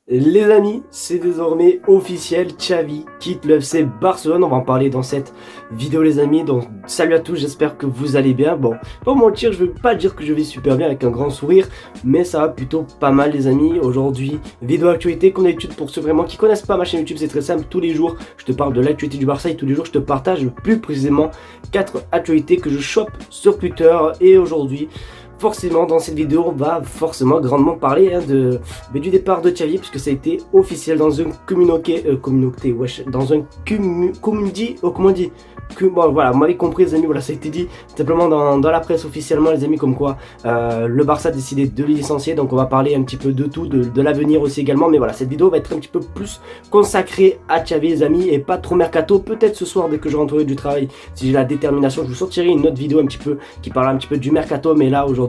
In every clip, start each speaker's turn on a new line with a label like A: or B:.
A: Les amis, c'est désormais officiel, Xavi quitte le FC Barcelone, on va en parler dans cette vidéo les amis, donc salut à tous, j'espère que vous allez bien. Bon, pas vous mentir, je veux pas dire que je vais super bien avec un grand sourire, mais ça va plutôt pas mal les amis. Aujourd'hui, vidéo actualité comme d'habitude pour ceux vraiment qui connaissent pas ma chaîne YouTube, c'est très simple, tous les jours je te parle de l'actualité du Barça et tous les jours je te partage plus précisément 4 actualités que je chope sur Twitter. Et aujourd'hui, forcément dans cette vidéo on va forcément grandement parler du départ de Xavi, puisque ça a été officiel dans un dans un community, comment on dit, bon voilà, vous m'avez compris les amis, voilà, ça a été dit simplement dans la presse officiellement les amis, comme quoi le Barça a décidé de le licencier. Donc on va parler un petit peu de tout, de l'avenir aussi également, mais voilà, cette vidéo va être un petit peu plus consacrée à Xavi les amis, et pas trop mercato. Peut-être ce soir dès que je rentrerai du travail, si j'ai la détermination, je vous sortirai une autre vidéo un petit peu qui parle un petit peu du mercato, mais là aujourd'hui,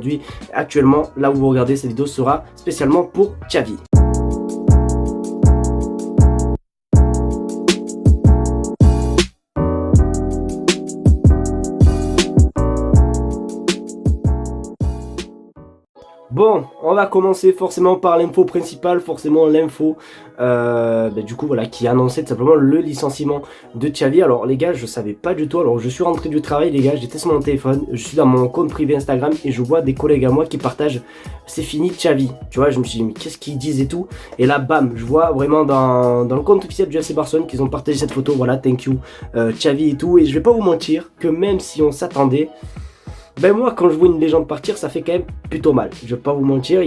A: actuellement, là où vous regardez cette vidéo sera spécialement pour Xavi. Bon, on va commencer forcément par l'info principale, forcément l'info du coup voilà, qui annonçait tout simplement le licenciement de Xavi. Alors les gars, je savais pas du tout, alors je suis rentré du travail les gars, j'étais sur mon téléphone, je suis dans mon compte privé Instagram et je vois des collègues à moi qui partagent c'est fini Xavi, tu vois, je me suis dit mais qu'est-ce qu'ils disent et tout, et là bam, je vois vraiment dans le compte officiel du FC Barcelone qu'ils ont partagé cette photo, voilà, thank you Xavi et tout, et je vais pas vous mentir que même si on s'attendait, ben moi quand je vois une légende partir, ça fait quand même plutôt mal, je vais pas vous mentir.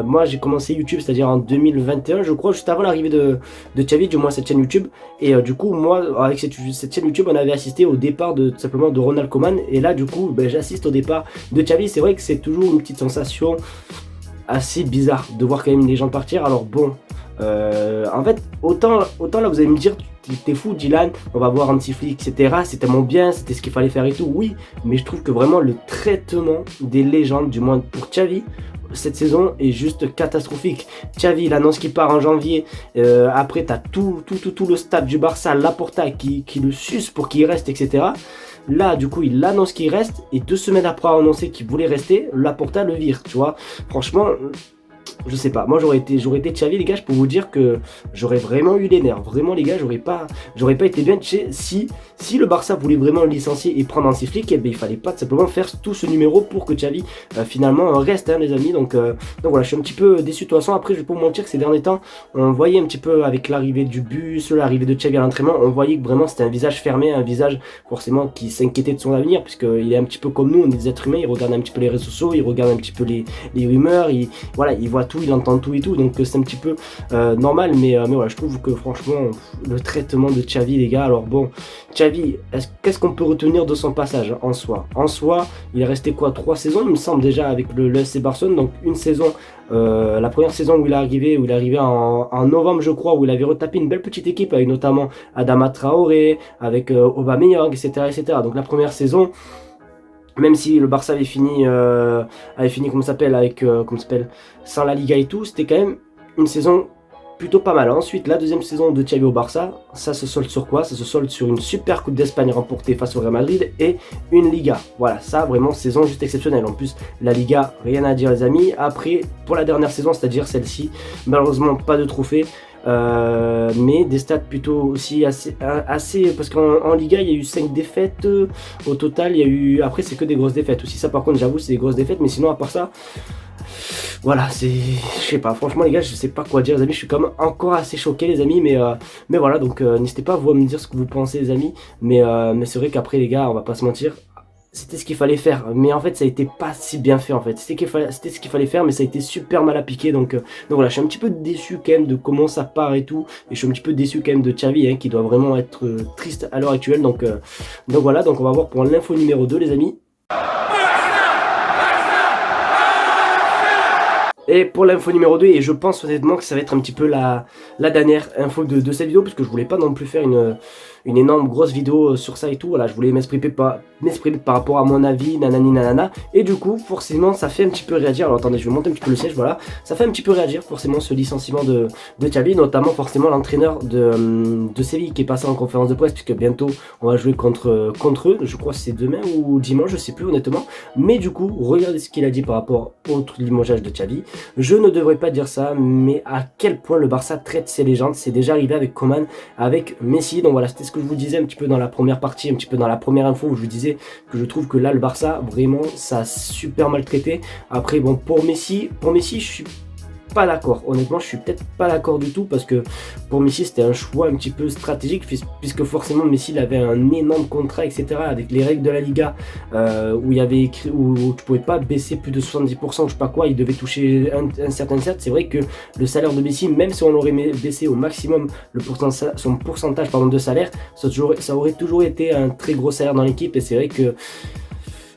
A: Moi j'ai commencé YouTube, c'est-à-dire en 2021 je crois, juste avant l'arrivée de Xavi, du moins cette chaîne YouTube, et du coup moi avec cette chaîne YouTube on avait assisté au départ tout simplement de Ronald Koeman, et là du coup ben, j'assiste au départ de Xavi. C'est vrai que c'est toujours une petite sensation assez bizarre de voir quand même une légende partir. Alors bon, en fait autant là vous allez me dire t'es fou Dylan, on va voir un petit flic etc, c'est tellement bien, c'était ce qu'il fallait faire et tout, oui, mais je trouve que vraiment le traitement des légendes, du moins pour Xavi cette saison, est juste catastrophique. Xavi il annonce qu'il part en janvier, après t'as tout le staff du Barça, Laporta qui le suce pour qu'il reste etc. Là du coup il annonce qu'il reste, et 2 semaines après avoir annoncé qu'il voulait rester, Laporta le vire, tu vois. Franchement je sais pas, moi j'aurais été Xavi les gars, je peux vous dire que j'aurais vraiment eu les nerfs, vraiment les gars, j'aurais pas été bien. Tu sais, si le Barça voulait vraiment le licencier et prendre un petit flic, eh ben, il fallait pas tout simplement faire tout ce numéro pour que Xavi finalement reste les amis. Donc voilà, je suis un petit peu déçu de toute façon. Après je vais pas vous mentir que ces derniers temps on voyait un petit peu avec l'arrivée du bus, l'arrivée de Xavi à l'entraînement, on voyait que vraiment c'était un visage fermé, un visage forcément qui s'inquiétait de son avenir, puisqu'il est un petit peu comme nous, on est des êtres humains, il regarde un petit peu les réseaux sociaux, il regarde un petit peu les rumeurs, voilà, il voit tout, il entend tout et tout, donc c'est un petit peu normal, mais voilà, je trouve que franchement le traitement de Xavi les gars, alors bon, Xavi, qu'est-ce qu'on peut retenir de son passage en soi, il est resté quoi, 3 saisons il me semble déjà avec le FC Barcelone. Donc une saison, la première saison où il est arrivé en novembre je crois, où il avait retapé une belle petite équipe avec notamment Adama Traoré, avec Aubameyang etc. Donc la première saison, même si le Barça avait fini comment ça s'appelle, avec sans la Liga et tout, c'était quand même une saison plutôt pas mal. Ensuite, la deuxième saison de Xavi au Barça, ça se solde sur quoi? Ça se solde sur une super Coupe d'Espagne remportée face au Real Madrid et une Liga. Voilà, ça vraiment saison juste exceptionnelle. En plus, la Liga, rien à dire les amis. Après, pour la dernière saison, c'est-à-dire celle-ci, malheureusement pas de trophée. Mais des stats plutôt aussi assez parce qu'en Liga il y a eu 5 défaites au total. Il y a eu, après c'est que des grosses défaites aussi, ça par contre j'avoue c'est des grosses défaites, mais sinon à part ça voilà, je sais pas, franchement les gars, je sais pas quoi dire les amis, je suis quand même encore assez choqué les amis, mais voilà, donc n'hésitez pas vous à me dire ce que vous pensez les amis, mais c'est vrai qu'après les gars, on va pas se mentir, c'était ce qu'il fallait faire, mais en fait ça a été pas si bien fait en fait, c'était ce qu'il fallait faire, mais ça a été super mal appliqué, donc voilà, je suis un petit peu déçu quand même de comment ça part et tout, et je suis un petit peu déçu quand même de Xavi, hein, qui doit vraiment être triste à l'heure actuelle, donc voilà, donc on va voir pour l'info numéro 2 les amis. Et pour l'info numéro 2, et je pense honnêtement que ça va être un petit peu la dernière info de cette vidéo, puisque je voulais pas non plus faire une énorme grosse vidéo sur ça et tout. Voilà, je voulais m'exprimer par rapport à mon avis, nanani nanana. Et du coup, forcément, ça fait un petit peu réagir. Alors attendez, je vais monter un petit peu le siège, voilà. Ça fait un petit peu réagir, forcément, ce licenciement de Xavi, notamment forcément l'entraîneur de Séville qui est passé en conférence de presse, puisque bientôt on va jouer contre eux. Je crois que c'est demain ou dimanche, je sais plus honnêtement. Mais du coup, regardez ce qu'il a dit par rapport au limogeage de Xavi. Je ne devrais pas dire ça, mais à quel point le Barça traite ses légendes. C'est déjà arrivé avec Coman, avec Messi. Donc voilà, c'était ce que je vous disais un petit peu dans la première partie, un petit peu dans la première info où je vous disais que je trouve que là le Barça vraiment ça a super mal traité. Après bon, pour Messi je suis pas d'accord, honnêtement je suis peut-être pas d'accord du tout, parce que pour Messi c'était un choix un petit peu stratégique, puisque forcément Messi il avait un énorme contrat etc, avec les règles de la Liga, où il y avait écrit où tu pouvais pas baisser plus de 70%, je sais pas quoi, il devait toucher un certain cercle. C'est vrai que le salaire de Messi, même si on l'aurait baissé au maximum son pourcentage de salaire, ça aurait toujours été un très gros salaire dans l'équipe, et c'est vrai que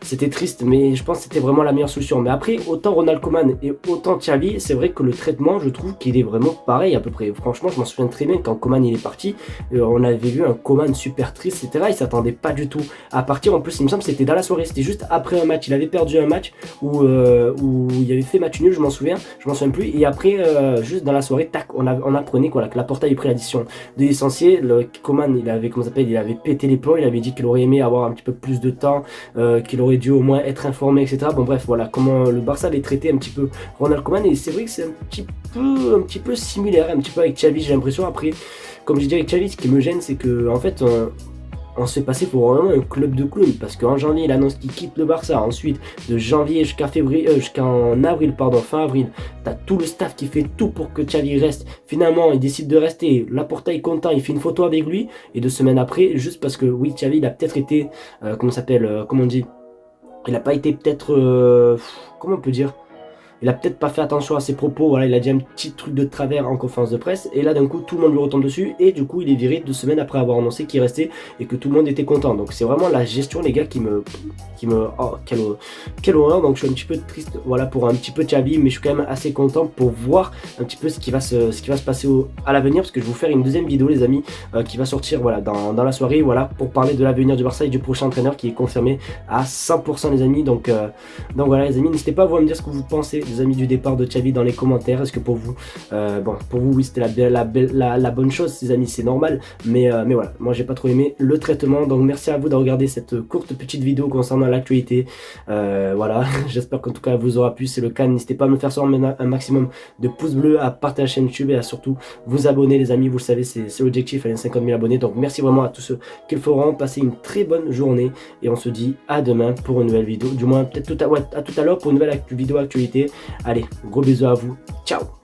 A: c'était triste, mais je pense que c'était vraiment la meilleure solution. Mais après, autant Ronald Koeman et autant Xavi, c'est vrai que le traitement, je trouve qu'il est vraiment pareil à peu près. Franchement, je m'en souviens très bien quand Koeman il est parti. On avait vu un Koeman super triste, etc. Il s'attendait pas du tout à partir. En plus, il me semble que c'était dans la soirée. C'était juste après un match. Il avait perdu un match où il avait fait match nul, je m'en souviens plus. Et après, juste dans la soirée, tac, on apprenait quoi, que Laporta avait pris la décision de licencier. Koeman, il avait pété les plombs. Il avait dit qu'il aurait aimé avoir un petit peu plus de temps, qu'il aurait dû au moins être informé, etc. Bon bref, voilà comment le Barça allait traiter un petit peu Ronald Koeman, et c'est vrai que c'est un petit peu similaire, un petit peu avec Xavi, j'ai l'impression. Après, comme j'ai dit avec Xavi, ce qui me gêne, c'est que en fait on se fait passer pour vraiment un club de clowns, parce qu'en janvier il annonce qu'il quitte le Barça, ensuite de janvier jusqu'en avril, fin avril, t'as tout le staff qui fait tout pour que Xavi reste. Finalement il décide de rester, Laporta est content, il fait une photo avec lui, et 2 semaines après, juste parce que oui, Xavi il a peut-être été comment on dit, il n'a pas été peut-être, comment on peut dire, il a peut-être pas fait attention à ses propos, voilà, il a dit un petit truc de travers en conférence de presse, et là d'un coup tout le monde lui retombe dessus, et du coup il est viré 2 semaines après avoir annoncé qu'il restait et que tout le monde était content. Donc c'est vraiment la gestion, les gars, oh, quelle horreur. Donc je suis un petit peu triste, voilà, pour un petit peu Xavi, mais je suis quand même assez content pour voir un petit peu ce qui va se passer à l'avenir, parce que je vais vous faire une deuxième vidéo, les amis, qui va sortir, voilà, dans la soirée, voilà, pour parler de l'avenir du Barça et du prochain entraîneur qui est confirmé à 100%, les amis. Donc voilà les amis, n'hésitez pas à vous me dire ce que vous pensez, les amis, du départ de Xavi dans les commentaires. Est-ce que pour vous, pour vous oui, c'était la bonne chose, les amis, c'est normal, mais voilà, moi j'ai pas trop aimé le traitement. Donc merci à vous de regarder cette courte petite vidéo concernant l'actualité. Voilà, j'espère qu'en tout cas elle vous aura plu. C'est le cas, n'hésitez pas à me faire savoir un maximum de pouces bleus, à partager la chaîne YouTube et à surtout vous abonner, les amis. Vous le savez, c'est l'objectif, aller à 50 000 abonnés. Donc merci vraiment à tous ceux qui le feront. Passez une très bonne journée et on se dit à demain pour une nouvelle vidéo, du moins peut-être à tout à l'heure pour une nouvelle vidéo actualité. Allez, gros bisous à vous, ciao.